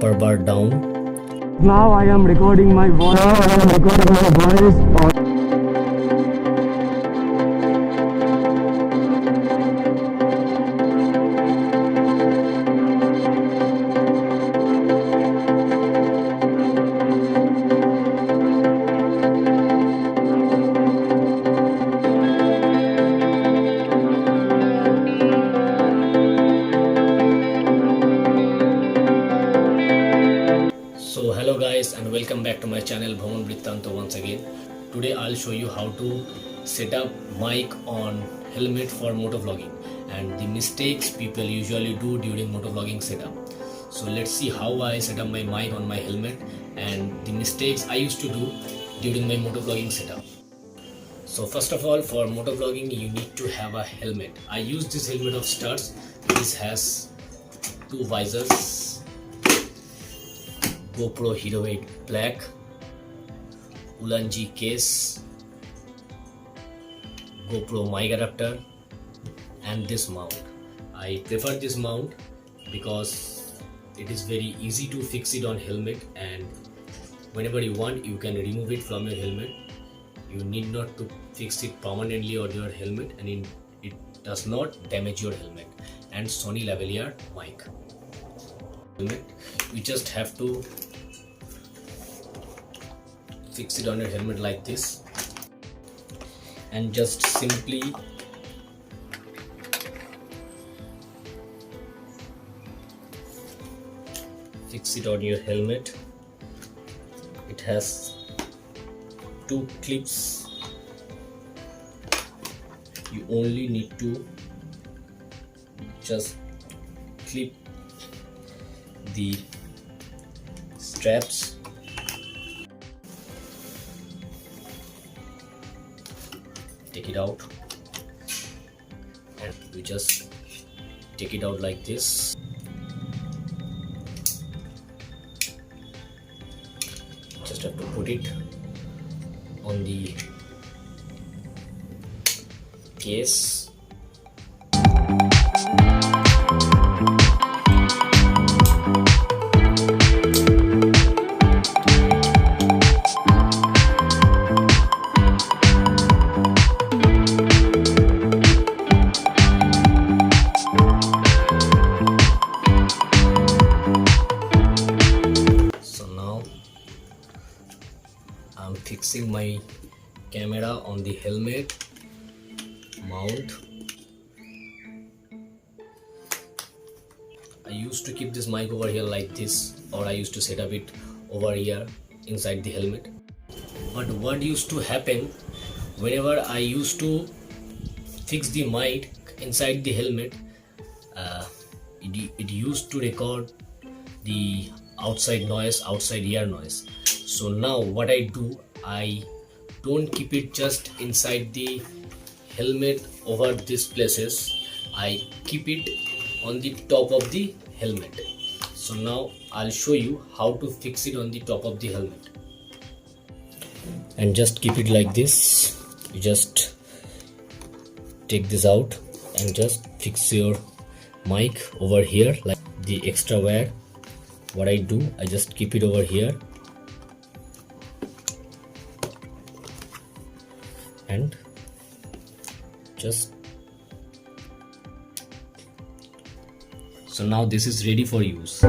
upper bar down. Now I am recording my voice. So hello guys and welcome back to my channel Bhavan Brittanto once again. Today I'll show you how to set up mic on helmet for motovlogging and the mistakes people usually do during motovlogging setup. So let's see how I set up my mic on my helmet and the mistakes I used to do during my motovlogging setup. So first of all, for motovlogging you need to have a helmet. I use this helmet of Stars. This has two visors, GoPro Hero 8 Black, Ulanzi case, GoPro mic adapter, and this mount. I prefer this mount because it is very easy to fix it on helmet, and whenever you want you can remove it from your helmet. You need not to fix it permanently on your helmet, and it does not damage your helmet. And Sony lavalier mic helmet, you just have to fix it on your helmet like this and just simply fix it on your helmet. It has two clips. You only need to just clip the straps. Take it out and you just take it out like this. Just have to put it on the case. I'm fixing my camera on the helmet mount. I used to keep this mic over here like this, or I used to set up it over here inside the helmet. But what used to happen whenever I used to fix the mic inside the helmet, it used to record the outside noise, outside ear noise. So now what I do, I don't keep it just inside the helmet over these places. I keep it on the top of the helmet. So now I'll show you how to fix it on the top of the helmet. And just keep it like this. You just take this out and just fix your mic over here, like the extra wire. What I do, I just keep it over here and just so now this is ready for use.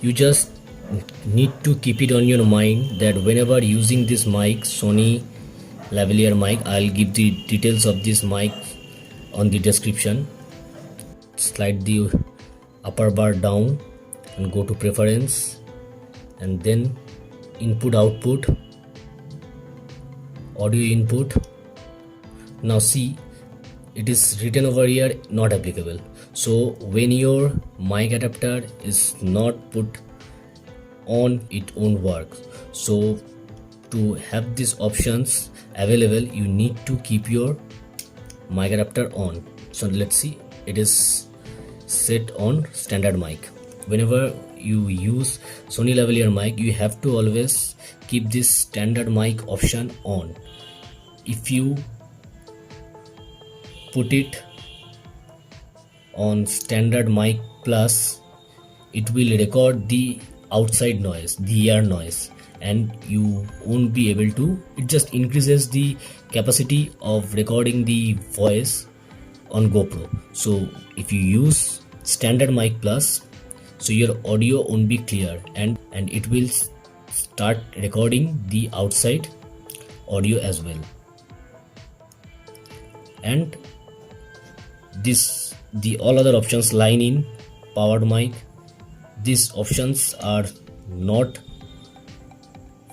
You just need to keep it on your mind that whenever using this mic, Sony lavalier mic, I'll give the details of this mic on the description. Slide the upper bar down and go to preference and then input output, audio input. Now see, it is written over here not applicable. So when your mic adapter is not put on, it won't work. So to have these options available, you need to keep your mic adapter on. So let's see, it is set on standard mic. Whenever you use Sony lavalier mic, you have to always keep this standard mic option on. If you put it on standard mic plus, it will record the outside noise, the air noise, and you won't be able to. It just increases the capacity of recording the voice on GoPro. So if you use standard mic plus, so your audio won't be clear, and it will start recording the outside audio as well. And the all other options, line in, powered mic, these options are not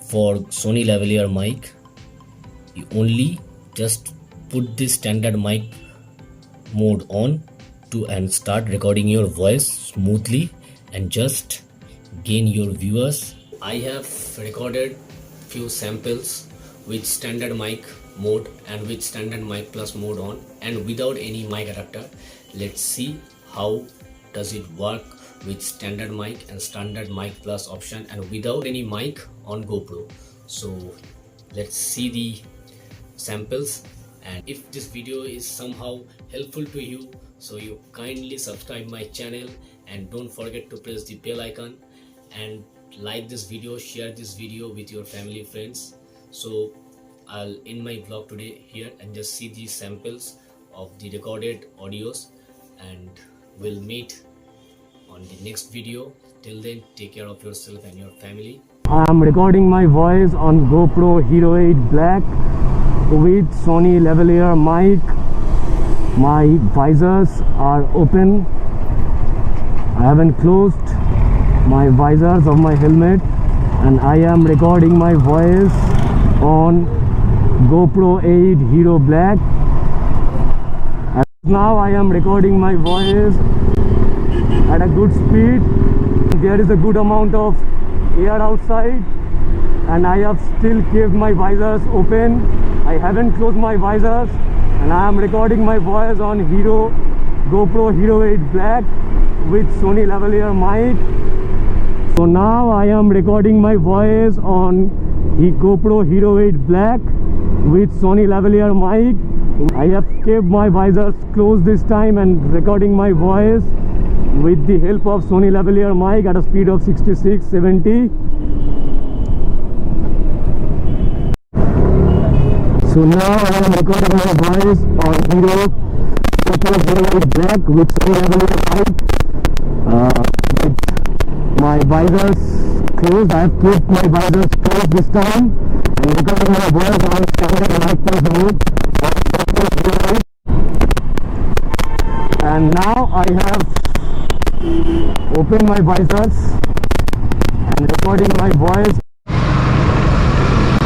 for Sony lavalier mic. You only just put this standard mic mode on to and start recording your voice smoothly and just gain your viewers. I have recorded few samples with standard mic mode and with standard mic plus mode on and without any mic adapter. Let's see how does it work with standard mic and standard mic plus option and without any mic on GoPro. So let's see the samples, and if this video is somehow helpful to you, so you kindly subscribe my channel and don't forget to press the bell icon and like this video, share this video with your family friends. So I'll end my vlog today here and just see these samples of the recorded audios, and we'll meet on the next video. Till then, take care of yourself and your family. I am recording my voice on GoPro Hero 8 Black with Sony lavalier mic. My visors are open. I haven't closed my visors of my helmet, and I am recording my voice on GoPro 8 Hero Black. And now I am recording my voice at a good speed. There is a good amount of air outside, and I have still kept my visors open. I haven't closed my visors, and I am recording my voice on GoPro Hero 8 Black with Sony lavalier mic. So now I am recording my voice on the GoPro Hero 8 Black with Sony lavalier mic. I have kept my visors closed this time and recording my voice with the help of Sony lavalier mic at a speed of 66-70. So now I am recording my voice on GoPro Hero 8 Black with Sony lavalier mic. With my visors closed, I have kept my visors closed this time and recording my voice on standard mic plus mode. And now I have opened my visors and recording my voice.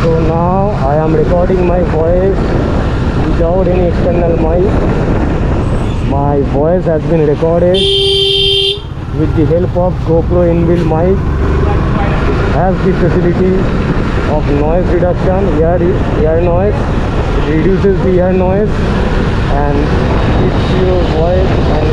So now I am recording my voice without any external mic. My voice has been recorded with the help of GoPro inbuilt mic. It has the facility of noise reduction, air noise. It reduces the air noise and keeps your voice and